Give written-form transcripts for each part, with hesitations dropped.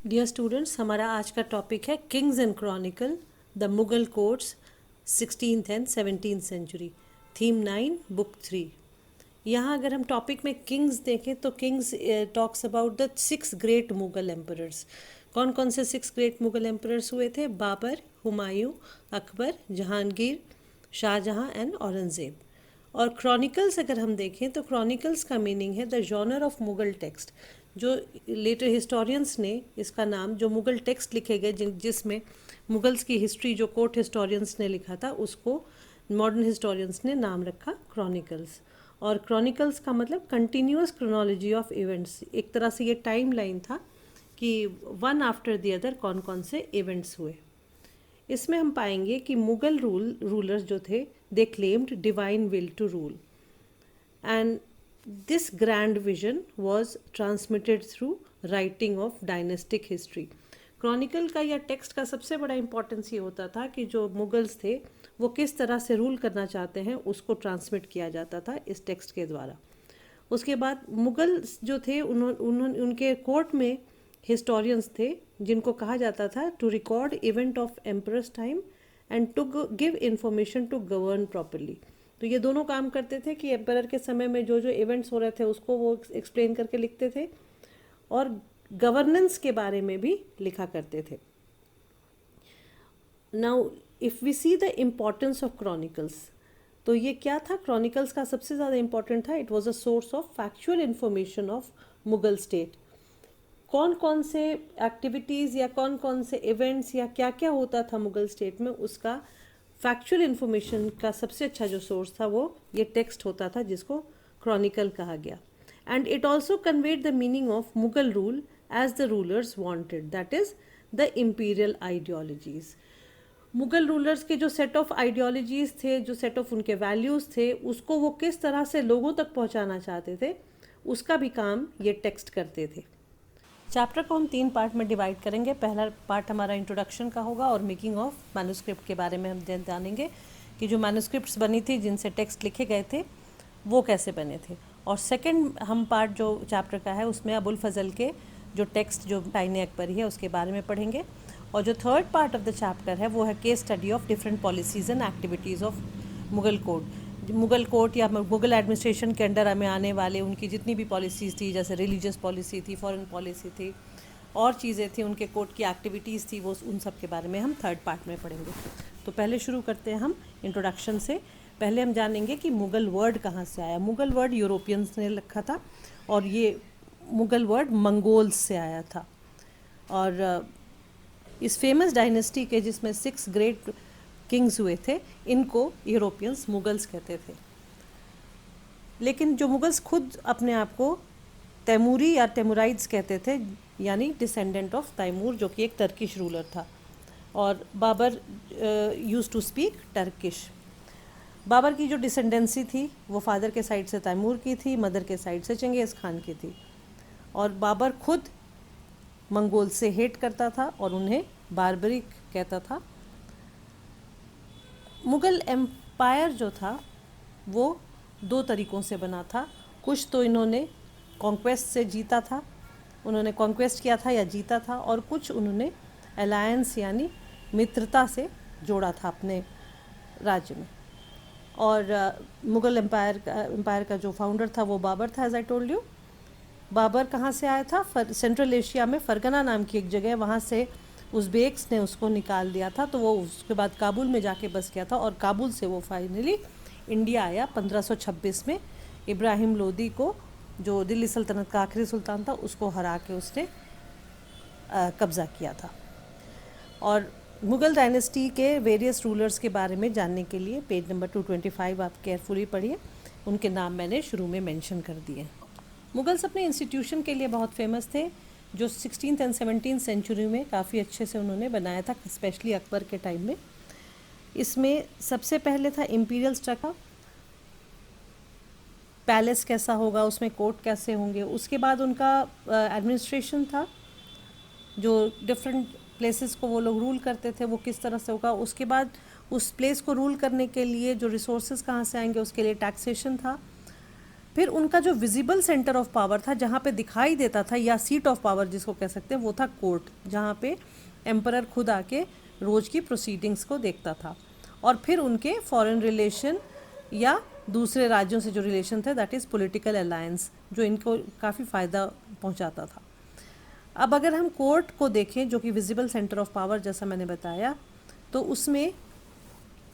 Dear students, हमारा आज का टॉपिक है kings and chronicle the Mughal courts 16th and 17th century. Theme 9 book 3। यहाँ अगर हम टॉपिक में किंग्स देखें तो kings talks about the 6 great Mughal emperors. कौन कौन से 6 ग्रेट मुगल एम्परर्स हुए थे? बाबर, हुमायूं, अकबर, जहांगीर, शाहजहां एंड औरंगजेब। और क्रॉनिकल्स अगर हम देखें तो क्रॉनिकल्स का मीनिंग है the genre of Mughal text. जो लेटर हिस्टोरियंस ने इसका नाम, जो मुगल टेक्स्ट लिखे गए जिसमें मुगल्स की हिस्ट्री जो कोर्ट हिस्टोरियंस ने लिखा था उसको मॉडर्न हिस्टोरियंस ने नाम रखा क्रॉनिकल्स। और क्रॉनिकल्स का मतलब कंटिन्यूअस क्रोनोलॉजी ऑफ इवेंट्स। एक तरह से ये टाइम लाइन था कि वन आफ्टर द अदर कौन कौन से इवेंट्स हुए। इसमें हम पाएंगे कि मुगल रूलर्स जो थे they claimed divine will to rule and this grand vision was transmitted through writing of dynastic history. Chronicle का या टेक्स्ट का सबसे बड़ा इंपॉर्टेंस ये होता था कि जो मुगल्स थे वो किस तरह से रूल करना चाहते हैं उसको ट्रांसमिट किया जाता था इस टेक्स्ट के द्वारा। उसके बाद मुगल जो थे उन्होंने उनके कोर्ट में हिस्टोरियंस थे जिनको कहा जाता था to record event of emperors time and to give information to govern properly. तो ये दोनों काम करते थे कि एम्परर के समय में जो जो इवेंट्स हो रहे थे उसको वो एक्सप्लेन करके लिखते थे और गवर्नेंस के बारे में भी लिखा करते थे। Now if we see the importance of chronicles, तो ये क्या था? क्रॉनिकल्स का सबसे ज़्यादा इम्पॉर्टेंट था, it was a source of factual information of Mughal state. कौन कौन से एक्टिविटीज़ या कौन कौन से इवेंट्स या क्या क्या होता था मुगल स्टेट में, उसका फैक्चुअल इन्फॉर्मेशन का सबसे अच्छा जो सोर्स था वो ये टेक्स्ट होता था जिसको क्रॉनिकल कहा गया। And it also conveyed the meaning of Mughal rule as the rulers wanted, that is the imperial ideologies. Mughal rulers के जो सेट ऑफ आइडियोलॉजीज़ थे, जो सेट ऑफ उनके वैल्यूज़ थे, उसको वो किस तरह से लोगों तक पहुंचाना चाहते थे उसका भी काम ये टेक्स्ट करते थे। चैप्टर को हम 3 पार्ट में डिवाइड करेंगे। पहला पार्ट हमारा इंट्रोडक्शन का होगा और मेकिंग ऑफ मैन्युस्क्रिप्ट के बारे में हम जानेंगे कि जो मैन्युस्क्रिप्ट्स बनी थी जिनसे टेक्स्ट लिखे गए थे वो कैसे बने थे। और सेकंड हम पार्ट जो चैप्टर का है उसमें अबुल फजल के जो टेक्स्ट जो ताईन अकबरी है उसके बारे में पढ़ेंगे। और जो third part of the chapter है वो है case study of different policies and activities of Mughal court या मुगल एडमिनिस्ट्रेशन के अंडर हमें आने वाले उनकी जितनी भी पॉलिसीज़ थी, जैसे रिलीजियस पॉलिसी थी, फॉरेन पॉलिसी थी और चीज़ें थी, उनके कोर्ट की एक्टिविटीज़ थी, वो उन सब के बारे में हम थर्ड पार्ट में पढ़ेंगे। तो पहले शुरू करते हैं हम इंट्रोडक्शन से। पहले हम जानेंगे कि मुग़ल वर्ड कहाँ से आया। मुग़ल वर्ड यूरोपियंस ने रखा था और ये मुग़ल वर्ड मंगोल्स से आया था। और इस फेमस डायनेस्टी के जिसमें 6 ग्रेट किंग्स हुए थे इनको यूरोपियंस मुगल्स कहते थे। लेकिन जो मुगल्स खुद अपने आप को तैमूरी या तैमूराइड्स कहते थे, यानी डिसेंडेंट ऑफ तैमूर जो कि एक टर्किश रूलर था। और Babur use to speak Turkish. Babur की जो डिसेंडेंसी थी वो फादर के साइड से तैमूर की थी, मदर के साइड से चंगेज़ खान की थी। और बाबर खुद मंगोल से हेट करता था और उन्हें बारबरिक कहता था। मुग़ल एम्पायर जो था वो 2 तरीक़ों से बना था। कुछ तो इन्होंने कॉन्क्वेस्ट से जीता था, उन्होंने कॉन्क्वेस्ट किया था या जीता था, और कुछ उन्होंने अलायंस यानी मित्रता से जोड़ा था अपने राज्य में। और मुग़ल एम्पायर का जो फाउंडर था वो बाबर था, as I told you. Babur कहाँ से आया था? सेंट्रल एशिया में फरगना नाम की एक जगह, वहाँ से उज़्बेक्स ने उसको निकाल दिया था, तो वो उसके बाद काबुल में जाके बस गया था और काबुल से वो फाइनली इंडिया आया 1526 में। इब्राहिम लोदी को, जो दिल्ली सल्तनत का आखिरी सुल्तान था, उसको हरा के उसने कब्ज़ा किया था। और मुग़ल डायनेस्टी के वेरियस रूलर्स के बारे में जानने के लिए पेज नंबर 225 आप केयरफुली पढ़िए, उनके नाम मैंने शुरू में मेंशन कर दिए। मुगल्स अपने इंस्टीट्यूशन के लिए बहुत फेमस थे जो 16th एंड 17th सेंचुरी में काफ़ी अच्छे से उन्होंने बनाया था, स्पेशली अकबर के टाइम में। इसमें सबसे पहले था इम्पीरियल स्ट्रक्चर, पैलेस कैसा होगा, उसमें कोर्ट कैसे होंगे। उसके बाद उनका एडमिनिस्ट्रेशन था, जो डिफरेंट प्लेसेस को वो लोग रूल करते थे वो किस तरह से होगा। उसके बाद उस प्लेस को रूल करने के लिए जो रिसोर्सेज कहाँ से आएंगे उसके लिए टैक्सेशन था। फिर उनका जो विजिबल सेंटर ऑफ पावर था, जहाँ पे दिखाई देता था, या सीट ऑफ पावर जिसको कह सकते हैं, वो था कोर्ट, जहाँ पे एम्परर खुद आके रोज की प्रोसीडिंग्स को देखता था। और फिर उनके फॉरेन रिलेशन या दूसरे राज्यों से जो रिलेशन थे, दैट इज़ पॉलिटिकल अलायंस, जो इनको काफ़ी फ़ायदा पहुंचाता था। अब अगर हम कोर्ट को देखें, जो कि विजिबल सेंटर ऑफ पावर जैसा मैंने बताया, तो उसमें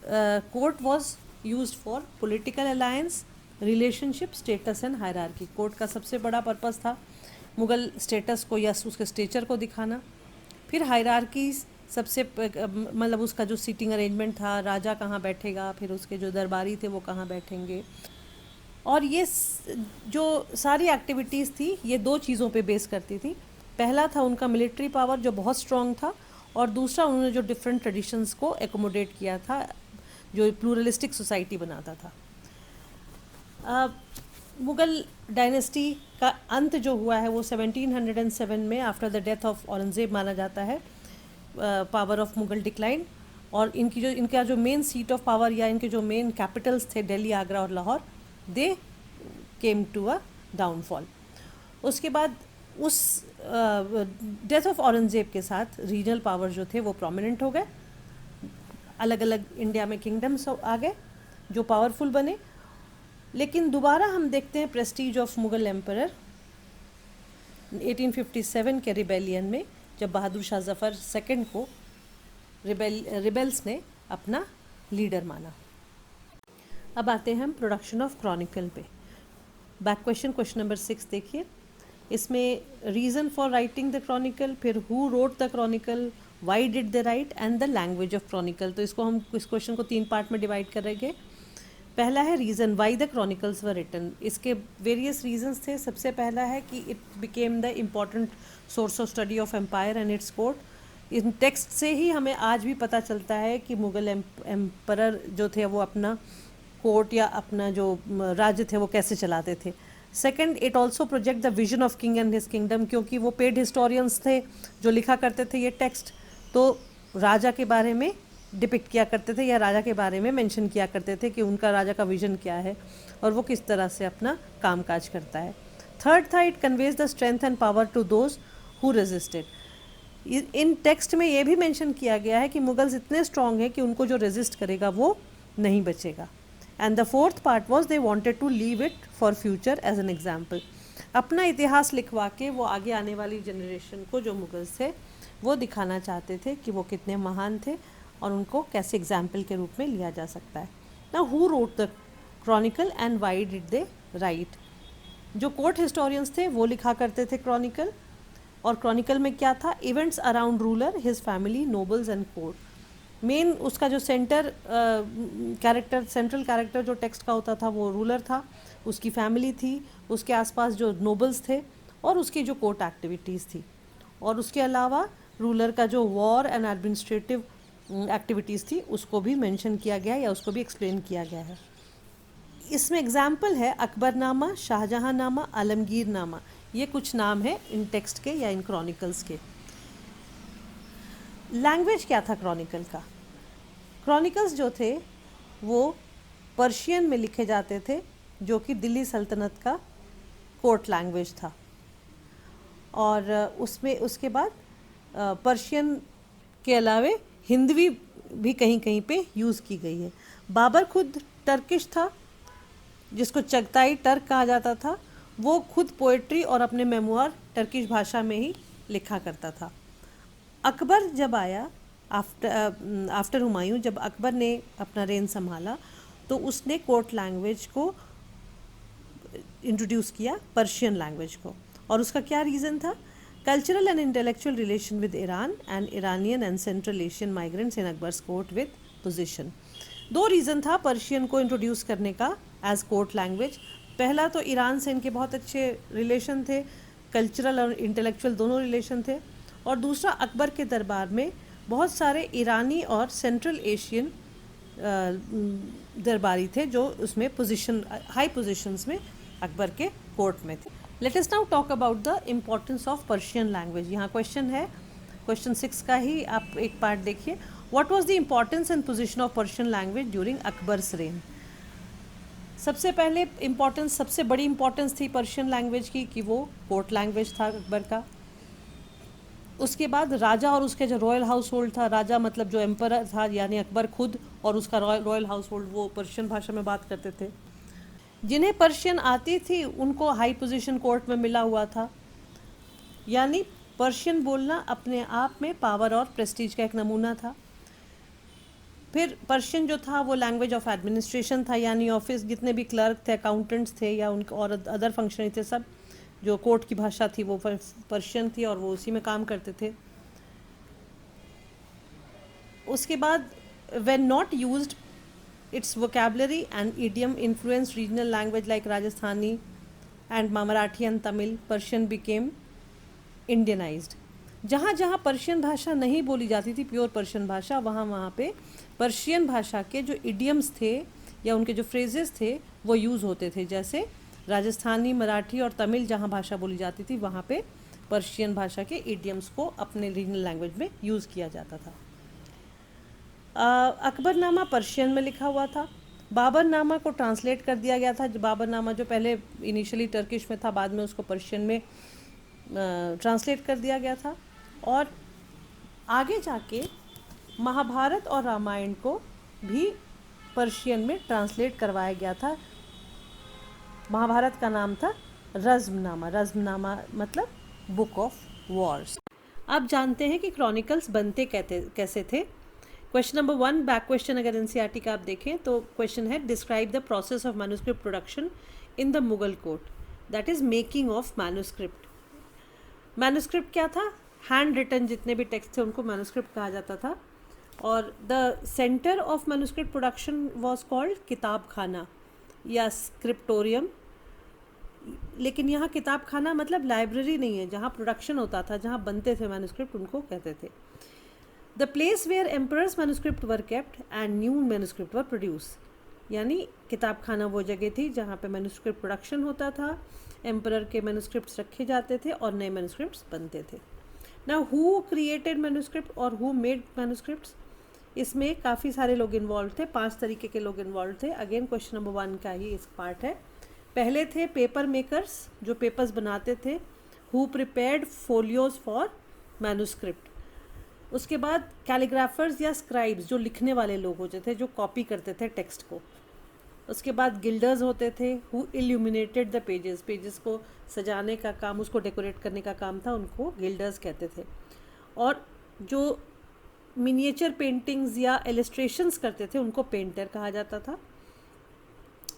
court was used for political alliance, relationship, status and hierarchy. Court का सबसे बड़ा पर्पस था मुगल स्टेटस को या उसके स्टेचर को दिखाना। फिर हायरार्कीज, सबसे मतलब उसका जो सीटिंग अरेंजमेंट था, राजा कहाँ बैठेगा, फिर उसके जो दरबारी थे वो कहाँ बैठेंगे। और ये जो सारी एक्टिविटीज़ थी, ये दो चीज़ों पे बेस करती थी। पहला था उनका मिलिट्री पावर जो बहुत स्ट्रॉन्ग था, और दूसरा उन्होंने जो डिफरेंट ट्रेडिशंस को एकोमोडेट किया था, जो प्लूरलिस्टिक सोसाइटी बनाता था। मुगल डायनेस्टी का अंत जो हुआ है वो 1707 में after the death of Aurangzeb माना जाता है, पावर ऑफ मुगल डिक्लाइन। और इनका जो मेन सीट ऑफ पावर या इनके जो मेन कैपिटल्स थे, दिल्ली, आगरा और लाहौर, दे केम टू अ डाउनफॉल। उसके बाद उस डेथ ऑफ औरंगज़ेब के साथ रीजनल पावर जो थे वो प्रोमिनेंट हो गए, अलग अलग इंडिया में किंगडम्स आ गए जो पावरफुल बने। लेकिन दोबारा हम देखते हैं प्रेस्टीज ऑफ मुगल एम्परर 1857 के रिबेलियन में, जब बहादुर शाह जफ़र सेकंड को रिबेल्स ने अपना लीडर माना। अब आते हैं हम प्रोडक्शन ऑफ क्रॉनिकल पे। बैक क्वेश्चन नंबर 6 देखिए। इसमें reason for writing the chronicle, फिर who wrote the chronicle, why did they write, and the language of chronicle. तो इसको हम इस क्वेश्चन को 3 पार्ट में डिवाइड करेंगे। पहला है reason why the chronicles were written. इसके वेरियस रीजंस थे। सबसे पहला है कि it became the important source of study of empire and its court. इन टेक्स्ट से ही हमें आज भी पता चलता है कि मुगल एम्परर जो थे वो अपना कोर्ट या अपना जो राज्य थे वो कैसे चलाते थे। Second, it also project the vision of king and his kingdom, क्योंकि वो पेड हिस्टोरियंस थे जो लिखा करते थे ये टेक्स्ट, तो राजा के बारे में डिपिक्ट किया करते थे या राजा के बारे में मेंशन किया करते थे कि उनका राजा का विजन क्या है और वो किस तरह से अपना कामकाज करता है। थर्ड था, it conveys the strength and power to those who resisted. इन टेक्स्ट में ये भी मेंशन किया गया है कि मुगल्स इतने स्ट्रांग हैं कि उनको जो रेजिस्ट करेगा वो नहीं बचेगा। And the fourth part was they wanted to leave it for future as an example. अपना इतिहास लिखवा के वो आगे आने वाली जनरेशन को, जो मुगल्स थे, वो दिखाना चाहते थे कि वो कितने महान थे और उनको कैसे एग्जाम्पल के रूप में लिया जा सकता है। ना who wrote the Chronicle and Y did they right. जो कोर्ट हिस्टोरियंस थे वो लिखा करते थे क्रॉनिकल, और क्रॉनिकल में क्या था, events around ruler, his family, nobles and court. Main उसका जो सेंट्रल कैरेक्टर जो टेक्स्ट का होता था वो रूलर था, उसकी फैमिली थी, उसके आसपास जो नोबल्स थे और उसकी जो कोर्ट एक्टिविटीज़ थी, और उसके अलावा रूलर का जो वॉर एंड एडमिनिस्ट्रेटिव एक्टिविटीज़ थी उसको भी मेंशन किया गया या उसको भी एक्सप्लेन किया गया है। इसमें एग्जाम्पल है अकबरनामा, शाहजहांनामा, आलमगीरनामा। ये कुछ नाम है इन टेक्स्ट के या इन क्रॉनिकल्स के। लैंग्वेज क्या था क्रॉनिकल का? क्रॉनिकल्स जो थे वो पर्शियन में लिखे जाते थे, जो कि दिल्ली सल्तनत का कोर्ट लैंग्वेज था, और उसमें उसके बाद पर्शियन के अलावे हिंदवी भी कहीं कहीं पे यूज़ की गई है। बाबर खुद टर्किश था, जिसको चगताई टर्क कहा जाता था। वो खुद पोएट्री और अपने मेमोयर टर्किश भाषा में ही लिखा करता था। अकबर जब आया, आफ्टर हुमायूं, जब अकबर ने अपना रेन संभाला, तो उसने कोर्ट लैंग्वेज को इंट्रोड्यूस किया, पर्शियन लैंग्वेज को। और उसका क्या रीज़न था? Cultural and intellectual relation with Iran and Iranian and central Asian migrants in Akbar's court with position. 2 reason था पर्शियन को इंट्रोड्यूस करने का एज कोर्ट लैंग्वेज। पहला तो ईरान से इनके बहुत अच्छे रिलेशन थे, कल्चरल और इंटेलेक्चुअल दोनों रिलेशन थे, और दूसरा अकबर के दरबार में बहुत सारे ईरानी और सेंट्रल एशियन दरबारी थे जो उसमें पोजीशन, हाई पोजीशंस में अकबर के कोर्ट में थे। Let us now talk about the importance of Persian language. यहाँ क्वेश्चन है, क्वेश्चन 6 का ही आप एक पार्ट देखिए। What was the importance and position of Persian language during Akbar's rain? सबसे पहले इम्पोर्टेंस, सबसे बड़ी इम्पोर्टेंस थी पर्शियन लैंग्वेज की कि वो कोर्ट लैंग्वेज था अकबर का। उसके बाद राजा और उसके जो रॉयल हाउस होल्ड था, राजा मतलब जो एम्परर था यानी अकबर खुद, और उसका रॉयल हाउस होल्ड, वो पर्शियन भाषा में बात करते थे। जिन्हें पर्शियन आती थी उनको हाई पोजीशन कोर्ट में मिला हुआ था, यानी पर्शियन बोलना अपने आप में पावर और प्रेस्टीज का एक नमूना था। फिर पर्शियन जो था वो लैंग्वेज ऑफ एडमिनिस्ट्रेशन था, यानी ऑफिस जितने भी क्लर्क थे, अकाउंटेंट्स थे या उनके और अदर फंक्शनरी थे, सब जो कोर्ट की भाषा थी वो पर्शियन थी और वो उसी में काम करते थे। उसके बाद when not used it's vocabulary and idiom influence regional language like Rajasthani and Marathi and Tamil, Persian became Indianised. जहाँ जहाँ पर्शियन भाषा नहीं बोली जाती थी, प्योर पर्शियन भाषा, वहाँ वहाँ पे पर्शियन भाषा के जो इडियम्स थे या उनके जो फ्रेजेस थे वो यूज़ होते थे। जैसे राजस्थानी, मराठी और तमिल जहाँ भाषा बोली जाती थी वहाँ पे पर्शियन भाषा के इडियम्स को अपने रीजनल लैंग्वेज में यूज़ किया जाता था। अकबरनामा पर्शियन में लिखा हुआ था। बाबरनामा को ट्रांसलेट कर दिया गया था। जो बाबरनामा जो पहले इनिशियली टर्किश में था, बाद में उसको पर्शियन में ट्रांसलेट कर दिया गया था। और आगे जाके महाभारत और रामायण को भी पर्शियन में ट्रांसलेट करवाया गया था। महाभारत का नाम था रज़्मनामा। रज़्मनामा मतलब बुक ऑफ वॉर्स। अब जानते हैं कि क्रॉनिकल्स बनते कैसे थे। क्वेश्चन नंबर 1, बैक क्वेश्चन अगर एनसीईआरटी का आप देखें तो क्वेश्चन है describe the process of manuscript production in the Mughal court, that is making of manuscript. Manuscript क्या था? हैंड रिटन जितने भी टेक्स्ट थे उनको मैन्युस्क्रिप्ट कहा जाता था। और the centre of manuscript production was called किताब खाना या स्क्रिप्टोरियम। लेकिन यहाँ किताब खाना मतलब लाइब्रेरी नहीं है, जहाँ प्रोडक्शन होता था, जहाँ बनते थे मैन्युस्क्रिप्ट, उनको कहते थे। The place where emperors manuscript were kept and new manuscript were produce, यानी किताब खाना वो जगह थी जहाँ पे मैन्युस्क्रिप्ट प्रोडक्शन होता था, एम्परर के मैन्युस्क्रिप्ट्स रखे जाते थे और नए मैन्युस्क्रिप्ट्स बनते थे। नाउ हु क्रिएटेड मैन्युस्क्रिप्ट और हु मेड मैन्युस्क्रिप्ट्स, इसमें काफ़ी सारे लोग इन्वॉल्व थे, 5 तरीके के लोग इन्वॉल्व थे। अगेन क्वेश्चन नंबर 1 का ही इस पार्ट है। पहले थे पेपर मेकर्स जो पेपर्स बनाते थे, who prepared folios for manuscript. उसके बाद कैलीग्राफर्स या स्क्राइब्स जो लिखने वाले लोग होते थे, जो कॉपी करते थे टेक्स्ट को। उसके बाद गिल्डर्स होते थे, who illuminated the pages, pages को सजाने का काम, उसको डेकोरेट करने का काम था, उनको गिल्डर्स कहते थे। और जो मिनिएचर पेंटिंग्स या इलस्ट्रेशंस करते थे उनको पेंटर कहा जाता था।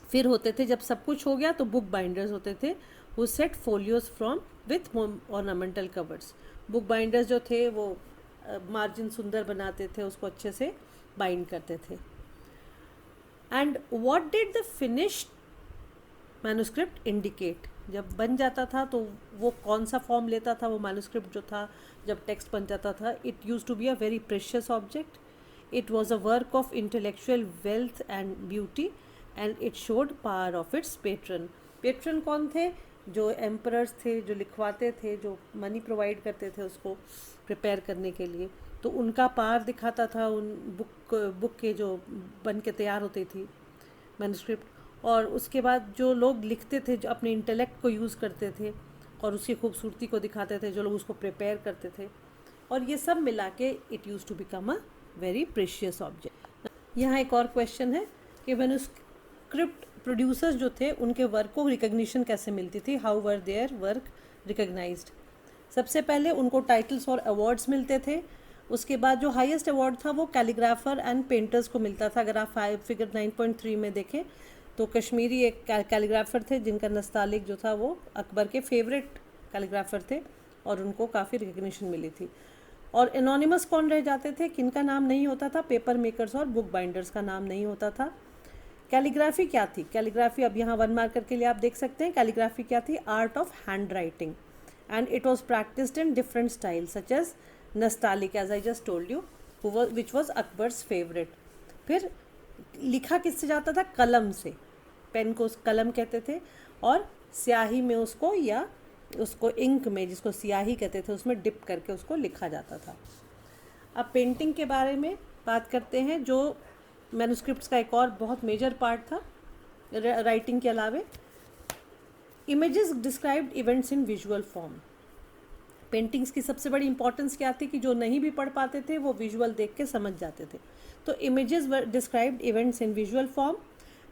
फिर होते थे, जब सब कुछ हो गया तो बुक बाइंडर्स होते थे, वो set folios from with ornamental covers. Book binders जो थे वो मार्जिन सुंदर बनाते थे, उसको अच्छे से बाइंड करते थे। And what did the finished manuscript indicate, जब बन जाता था तो वो कौन सा फॉर्म लेता था वो मैन्युस्क्रिप्ट जो था, जब टेक्स्ट बन जाता था? It use to be a very precious object, it was a work of intellectual wealth and beauty and it showed power of its patron. Patron कौन थे? जो एम्परर्स थे, जो लिखवाते थे, जो मनी प्रोवाइड करते थे उसको प्रिपेयर करने के लिए, तो उनका पावर दिखाता था उन बुक के जो बन के तैयार होती थी मैन्युस्क्रिप्ट। और उसके बाद जो लोग लिखते थे, जो अपने इंटेलेक्ट को यूज़ करते थे और उसकी खूबसूरती को दिखाते थे, जो लोग उसको प्रिपेयर करते थे, और ये सब मिला के it use to become a very precious object. यहाँ एक और क्वेश्चन है कि मैन्युस्क्रिप्ट प्रोड्यूसर्स जो थे उनके वर्क को रिकग्निशन कैसे मिलती थी? How were their work recognised? सबसे पहले उनको टाइटल्स और अवार्ड्स मिलते थे। उसके बाद जो हाईएस्ट अवार्ड था वो कैलीग्राफर एंड पेंटर्स को मिलता था। अगर आप फिगर 9.3 में देखें तो कश्मीरी एक कैलीग्राफर थे जिनका नस्तालिक जो था वो अकबर के फेवरेट कैलीग्राफर थे और उनको काफ़ी रिकग्निशन मिली थी। और एनोनिमस कौन रह जाते थे, किनका नाम नहीं होता था? पेपर मेकर्स और बुक बाइंडर्स का नाम नहीं होता था। कैलीग्राफी क्या थी? कैलीग्राफी अब यहाँ 1 मार्कर के लिए आप देख सकते हैं। कैलीग्राफी क्या थी? Art of handwriting and it was practised in different style such as Nastaliq as I just told you which was Akbar's favourite. फिर लिखा किससे जाता था? कलम से। पेन को कलम कहते थे और स्याही में उसको या उसको इंक में, जिसको स्याही कहते थे, उसमें डिप करके उसको लिखा जाता था। अब पेंटिंग के बारे में बात करते हैं, जो मैन्युस्क्रिप्ट्स का एक और बहुत मेजर पार्ट था। राइटिंग के अलावे images described events in visual form. Paintings की सबसे बड़ी इंपॉर्टेंस क्या थी कि जो नहीं भी पढ़ पाते थे वो विजुअल देख के समझ जाते थे। तो images were described events in visual form,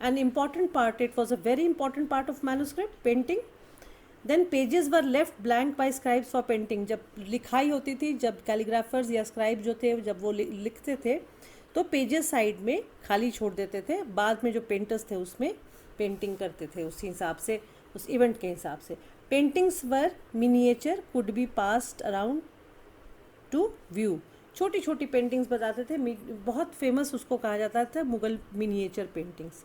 an important part, it was a very important part of manuscript painting. Then pages were left blank by scribes for painting. जब लिखाई होती थी, जब कैलीग्राफर्स या स्क्राइब जो थे जब वो लिखते थे तो पेजेस साइड में खाली छोड़ देते थे, बाद में जो पेंटर्स थे उसमें पेंटिंग करते थे उस हिसाब से, उस इवेंट के हिसाब से। Paintings were miniature could be passed around two view. छोटी छोटी पेंटिंग्स बताते थे, बहुत फेमस उसको कहा जाता था मुगल मिनिएचर पेंटिंग्स।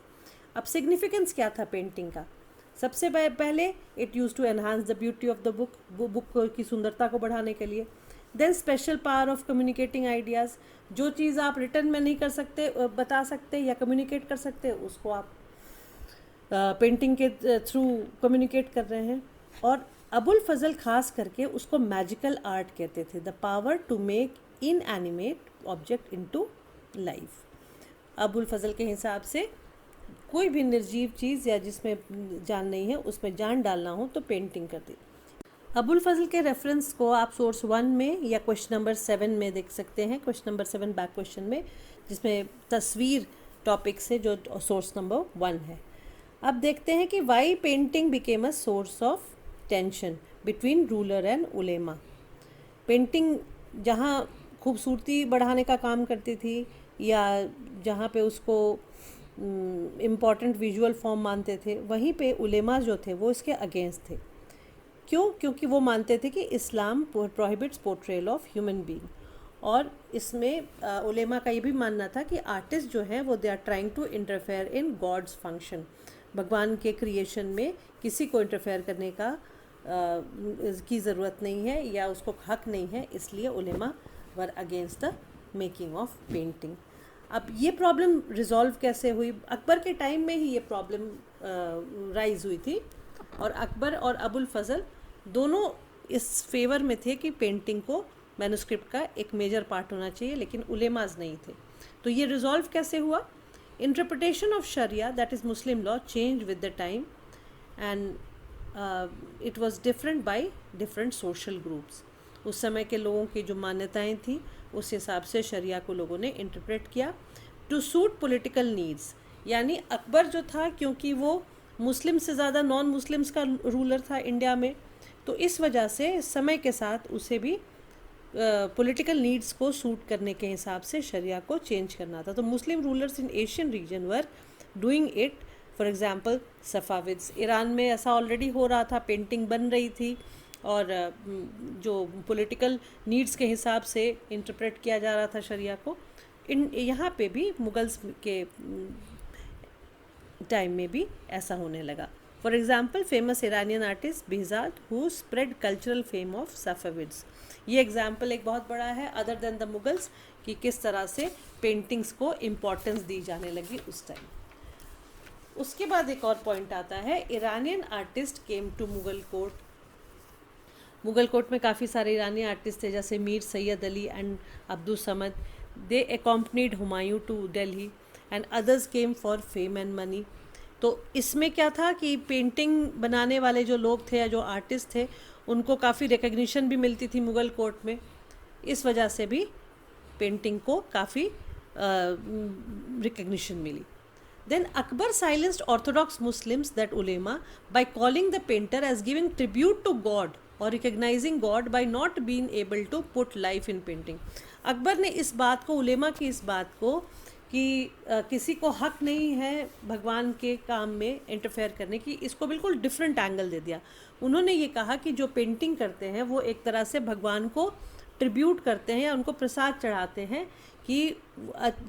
अब सिग्निफिकेंस क्या था पेंटिंग का? सबसे पहले it use to enhance the beauty of the book, वो बुक की सुंदरता को बढ़ाने के लिए। Then special power of communicating ideas, जो चीज़ आप रिटर्न में नहीं कर सकते, बता सकते या कम्युनिकेट कर सकते, उसको आप पेंटिंग के थ्रू कम्युनिकेट कर रहे हैं। और अबुल फजल खास करके उसको मैजिकल आर्ट कहते थे, the power to make inanimate object into life. Abul Fazal के हिसाब से कोई भी निर्जीव चीज़ या जिसमें जान नहीं है उसमें जान डालना हो तो पेंटिंग कर दी। अबुल फजल के रेफरेंस को आप सोर्स 1 में या क्वेश्चन नंबर 7 में देख सकते हैं, क्वेश्चन नंबर 7 बैक क्वेश्चन में, जिसमें तस्वीर टॉपिक से जो सोर्स नंबर 1 है। अब देखते हैं कि why painting became a source of tension between ruler and ulema. Painting जहाँ खूबसूरती बढ़ाने का काम करती थी या जहाँ पे उसको इम्पॉर्टेंट विजुअल फॉर्म मानते थे, वहीं पे उलेमा जो थे वो इसके अगेंस्ट थे। क्यों? क्योंकि वो मानते थे कि इस्लाम prohibits portrayal of human being, और इसमें उलेमा का ये भी मानना था कि आर्टिस्ट जो हैं वो they are trying to interfere in God's function. भगवान के क्रिएशन में किसी को इंटरफेयर करने का की ज़रूरत नहीं है या उसको हक नहीं है, इसलिए उलेमा were against the making of painting. अब ये प्रॉब्लम रिजॉल्व कैसे हुई? अकबर के टाइम में ही ये प्रॉब्लम राइज हुई थी, और अकबर और अबुल फजल दोनों इस फेवर में थे कि पेंटिंग को मैन्युस्क्रिप्ट का एक मेजर पार्ट होना चाहिए, लेकिन उलेमाज नहीं थे। तो ये रिजॉल्व कैसे हुआ? Interpretation of Sharia, that is Muslim law, change with the time and it was different by different social groups. उस समय के लोगों की जो मान्यताएं थी उस हिसाब से शरिया को लोगों ने इंटरप्रेट किया टू सूट पॉलिटिकल नीड्स। यानी अकबर जो था, क्योंकि वो मुस्लिम से ज़्यादा नॉन मुस्लिम्स का रूलर था इंडिया में, तो इस वजह से समय के साथ उसे भी पॉलिटिकल नीड्स को सूट करने के हिसाब से शरिया को चेंज करना था। तो Muslim rulers in Asian region were doing it. For example Safavids, ईरान में ऐसा ऑलरेडी हो रहा था, पेंटिंग बन रही थी और जो पॉलिटिकल नीड्स के हिसाब से इंटरप्रेट किया जा रहा था शरिया को। यहाँ पे भी मुगल्स के टाइम में भी ऐसा होने लगा। For example famous Iranian artist Behzad who spread cultural fame of Safavids. ये एग्जाम्पल एक बहुत बड़ा है अदर देन द मुगल्स कि किस तरह से पेंटिंग्स को इम्पोर्टेंस दी जाने लगी उस टाइम। उसके बाद एक और पॉइंट आता है, Iranian artist came to Mughal court. Mughal court में काफ़ी सारे ईरानी आर्टिस्ट थे, जैसे Mir Sayyid Ali and Abdul Samad. They accompanied Humayun to Delhi and others came for fame and money. तो इसमें क्या था कि पेंटिंग बनाने वाले जो लोग थे या जो आर्टिस्ट थे उनको काफ़ी रिकग्निशन भी मिलती थी मुगल कोर्ट में, इस वजह से भी पेंटिंग को काफ़ी recognition milli. Then Akbar silenced orthodox Muslims, that ulema, by calling the painter as giving tribute to God or recognizing God by not being able to put life in painting. Akbar ने इस बात को, उलेमा की इस बात को कि किसी को हक नहीं है भगवान के काम में इंटरफेयर करने की, इसको बिल्कुल डिफरेंट एंगल दे दिया। उन्होंने ये कहा कि जो पेंटिंग करते हैं वो एक तरह से भगवान को ट्रिब्यूट करते हैं या उनको प्रसाद चढ़ाते हैं, कि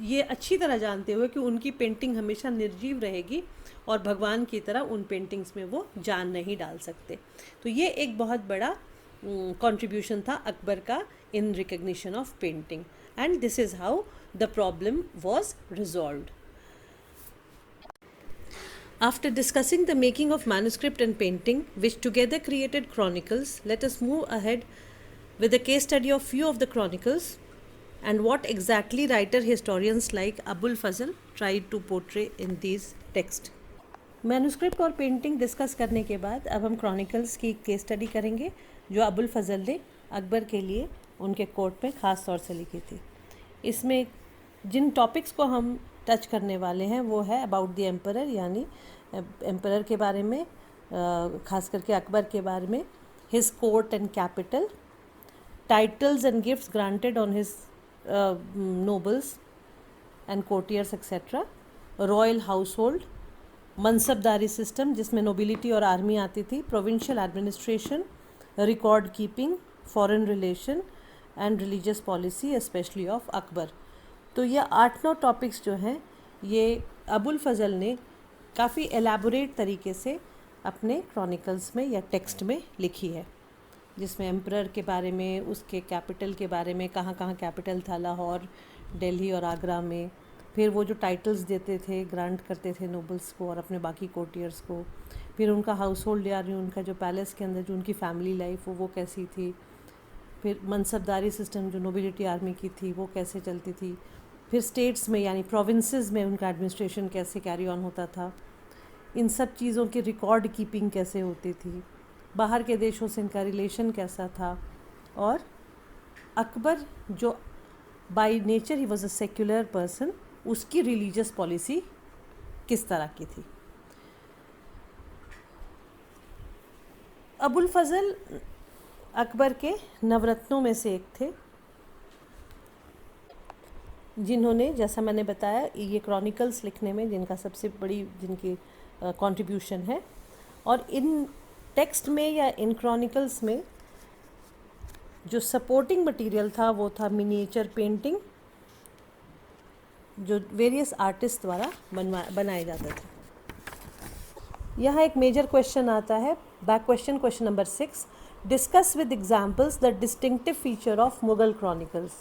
ये अच्छी तरह जानते हुए कि उनकी पेंटिंग हमेशा निर्जीव रहेगी और भगवान की तरह उन पेंटिंग्स में वो जान नहीं डाल सकते। तो ये एक बहुत बड़ा कंट्रीब्यूशन था अकबर का in recognition of painting, and this is how the problem was resolved. After discussing the making of manuscript and painting, which together created chronicles, let us move ahead with a case study of few of the chronicles and what exactly writer historians like Abul Fazl tried to portray in these texts. Manuscript और painting discuss करने के बाद अब हम chronicles की case study करेंगे जो अबुल फजल ने अकबर के लिए उनके कोर्ट में ख़ास तौर से लिखी थी। इसमें जिन टॉपिक्स को हम टच करने वाले हैं वो है अबाउट द एम्परर, यानी एम्परर के बारे में, ख़ास करके अकबर के बारे में, his court and capital, titles and gifts granted on his nobles and courtiers etcetera, royal house hold, मनसबदारी system जिसमें नोबिलिटी और आर्मी आती थी, provincial administration, record keeping, foreign relation and religious policy specially of Akbar. तो ये 8-9 topics जो हैं ये अबुल फजल ने काफ़ी एलैबोरेट तरीके से अपने क्रॉनिकल्स में या टेक्स्ट में लिखी है, जिसमें एम्परर के बारे में, उसके कैपिटल के बारे में, कहाँ कहाँ कैपिटल था, लाहौर, दिल्ली और आगरा में, फिर वो जो टाइटल्स देते थे, ग्रांट करते थे नोबल्स को और अपने बाकी कोर्टियर्स को, फिर उनका हाउस होल्ड यानी उनका जो पैलेस के अंदर जो उनकी फैमिली लाइफ वो कैसी थी, फिर मनसबदारी सिस्टम जो नोबिलिटी आर्मी की थी वो कैसे चलती थी, फिर स्टेट्स में यानी प्रोविंसेस में उनका एडमिनिस्ट्रेशन कैसे कैरी ऑन होता था, इन सब चीज़ों की रिकॉर्ड कीपिंग कैसे होती थी, बाहर के देशों से इनका रिलेशन कैसा था, और अकबर जो by nature he was a secular person, उसकी रिलीजियस पॉलिसी किस तरह की थी। अबुल फजल अकबर के नवरत्नों में से एक थे, जिन्होंने, जैसा मैंने बताया, ये क्रॉनिकल्स लिखने में जिनका सबसे बड़ी जिनकी कंट्रीब्यूशन है, और इन टेक्स्ट में या इन क्रॉनिकल्स में जो सपोर्टिंग मटेरियल था वो था मिनिएचर पेंटिंग, जो वेरियस आर्टिस्ट द्वारा बनाए जाते थे। यहाँ एक मेजर क्वेश्चन आता है, back question number 6, discuss with examples the distinctive feature of Mughal chronicles.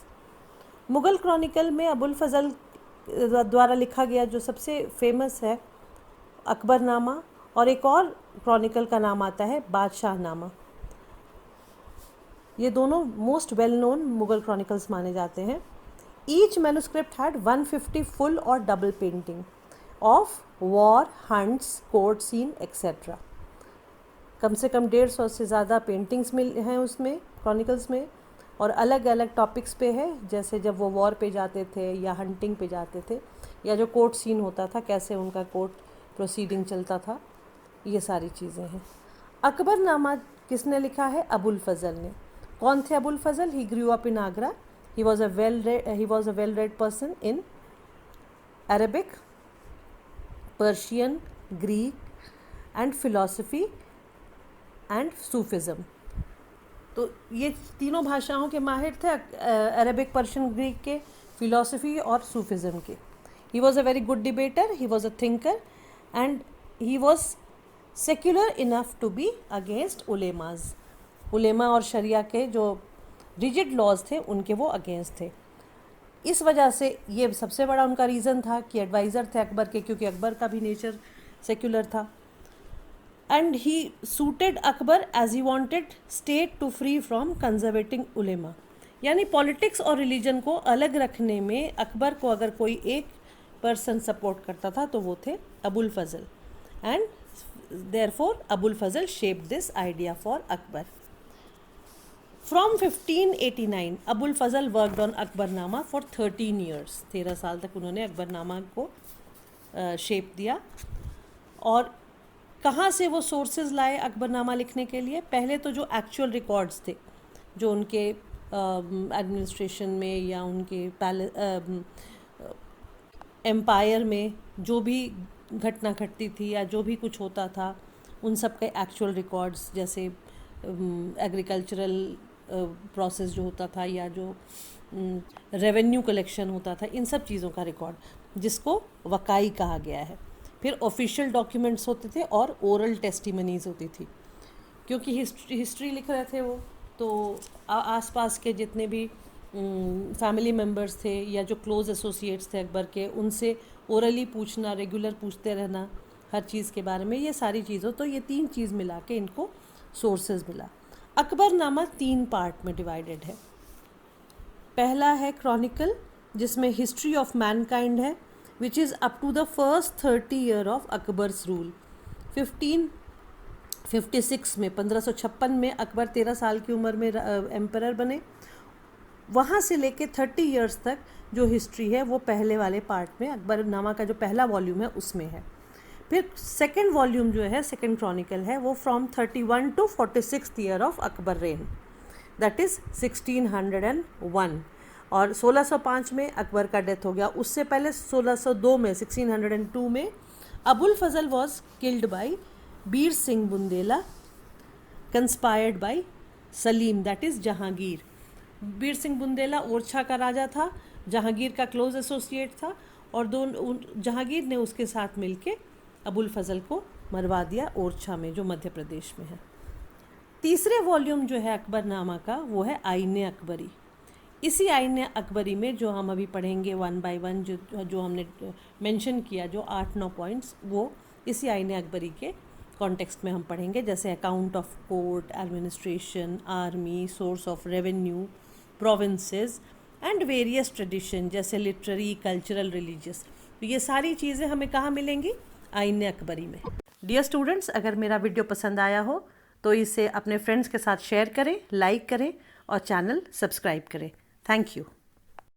Mughal Chronicle में अबुल फजल द्वारा लिखा गया जो सबसे फेमस है अकबरनामा, और एक और क्रॉनिकल का नाम आता है बादशाहनामा। ये दोनों most well known Mughal chronicles माने जाते हैं। ईच मैन्युस्क्रिप्ट हैड 150 फुल और double painting of war, hunts, court scene etcetera. कम से कम 150 से ज़्यादा पेंटिंग्स मिल हैं उसमें क्रॉनिकल्स में, और अलग अलग टॉपिक्स पे है, जैसे जब वो वॉर पे जाते थे या हंटिंग पे जाते थे, या जो कोर्ट सीन होता था कैसे उनका कोर्ट प्रोसीडिंग चलता था, ये सारी चीज़ें हैं। अकबरनामा किसने लिखा है? अबुल फजल ने। कौन थे Abul Fazal? He grew up in Agra. he was a well read person in Arabic, Persian, Greek and philosophy and Sufism। तो ये तीनों भाषाओं के माहिर थे, अरबिक, पर्शियन, ग्रीक के, फिलॉसफी और सूफिज़म के। He was a very good debater, he was a thinker and he was secular enough to be against उलेमाज। उलेमा और शरिया के जो रिजिड लॉज थे उनके वो अगेंस्ट थे। इस वजह से ये सबसे बड़ा उनका रीज़न था कि एडवाइज़र थे अकबर के, क्योंकि अकबर का भी नेचर सेक्युलर था। And he suited Akbar as he wanted state to free from conservative उलेमा, यानी पॉलिटिक्स और रिलीजन को अलग रखने में अकबर को अगर कोई एक पर्सन सपोर्ट करता था तो वो थे Abul Fazal, and therefore Abul Fazal shaped this idea for Akbar. From 1589 Abul Fazal worked on Akbarnama for 13 years। 13 साल तक उन्होंने अकबरनामा को शेप दिया। और कहाँ से वो सोर्सेज लाए अकबरनामा लिखने के लिए? पहले तो जो एक्चुअल रिकॉर्ड्स थे जो उनके एडमिनिस्ट्रेशन में या उनके एम्पायर में जो भी घटना घटती थी या जो भी कुछ होता था, उन सब के एक्चुअल रिकॉर्ड्स, जैसे एग्रीकल्चरल प्रोसेस जो होता था या जो रेवेन्यू कलेक्शन होता था, इन सब चीज़ों का रिकॉर्ड, जिसको वकाई कहा गया है। फिर ऑफिशियल डॉक्यूमेंट्स होते थे और ओरल टेस्टिमनीज होती थी। क्योंकि हिस्ट्री लिख रहे थे वो, तो आसपास के जितने भी फैमिली मेम्बर्स थे या जो क्लोज एसोसिएट्स थे अकबर के, उनसे ओरली पूछना, रेगुलर पूछते रहना हर चीज़ के बारे में, ये सारी चीज़ों, तो ये 3 चीज़ मिला के इनको सोर्सेज मिला। अकबरनामा 3 पार्ट में डिवाइडेड है। पहला है क्रॉनिकल, जिसमें हिस्ट्री ऑफ मैनकाइंड है, which is up to the first 30 year of Akbar's rule. 1556 में 1556 में अकबर 13 साल की उम्र में एम्परर बने। वहाँ से लेके 30 इयर्स तक जो हिस्ट्री है वो पहले वाले पार्ट में, अकबरनामा का जो पहला वॉल्यूम है उसमें है। फिर सेकेंड वॉल्यूम जो है, सेकेंड क्रॉनिकल है, वो from 31 to 46th year of Akbar reign, that is 1601। और 1605 में अकबर का डेथ हो गया। उससे पहले 1602 में 1602 में Abul Fazal was killed by Bir Singh Bundela, conspired by Salim, that is Jahangir. Bir Singh Bundela Orchha का राजा था, जहांगीर का क्लोज एसोसिएट था, और जहांगीर ने उसके साथ मिलके अबुल फजल को मरवा दिया ओरछा में, जो मध्य प्रदेश में है। तीसरे वॉल्यूम जो है अकबरनामा का वो है आईने अकबरी। इसी आईने अकबरी में जो हम अभी पढ़ेंगे वन बाय वन, जो हमने मेंशन किया, जो 8-9 पॉइंट्स, वो इसी आईने अकबरी के कॉन्टेक्स्ट में हम पढ़ेंगे, जैसे account of court, administration, army, source of revenue, provinces and various tradition, जैसे लिटरेरी, कल्चरल, रिलीजियस। तो ये सारी चीज़ें हमें कहाँ मिलेंगी? आईने अकबरी में। डियर स्टूडेंट्स, अगर मेरा वीडियो पसंद आया हो तो इसे अपने फ्रेंड्स के साथ शेयर करें, लाइक करें और चैनल सब्सक्राइब करें। Thank you.